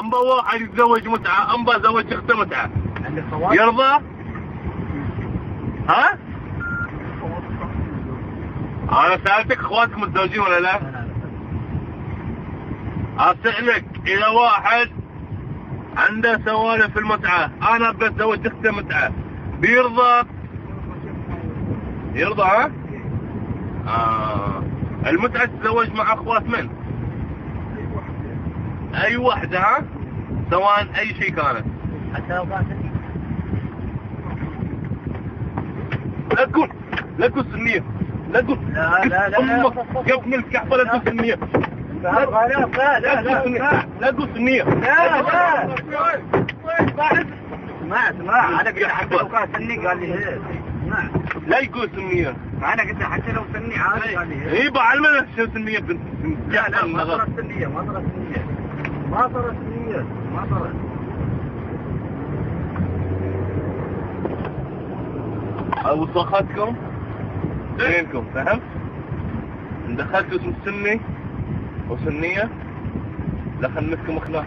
أنبا واحد يتزوج متعة، أنبا زوج أخته متعة. يرضى؟ ها؟ أنا سألتك أخواتك متزوجين ولا لا؟ أسألك إذا واحد عنده سوالف في المتعة، أنا بتزوج أخته متعة، بيرضى؟ يرضى ها؟ المتعة تتزوج مع أخوات من؟ أي وحدة ها؟ سواء أي شيء كانت. حتى لو كانت لا تقول سنية. لا تقول. لا أمك قبل الكعبة لا تقول سنية. لا تقول سنية. ما أنا قلت حتى لو كان سني قال لي اسمع. لا يقول سنية. أنا قلت حتى لو سني عادي قال لي إيه بعلمنا شو سنية بنت. لا ما صارت سنية ما صارت. وصاخاتكم بينكم فهمت؟ دخلتوا اسم سني وسنية لخلنكم اخلاق.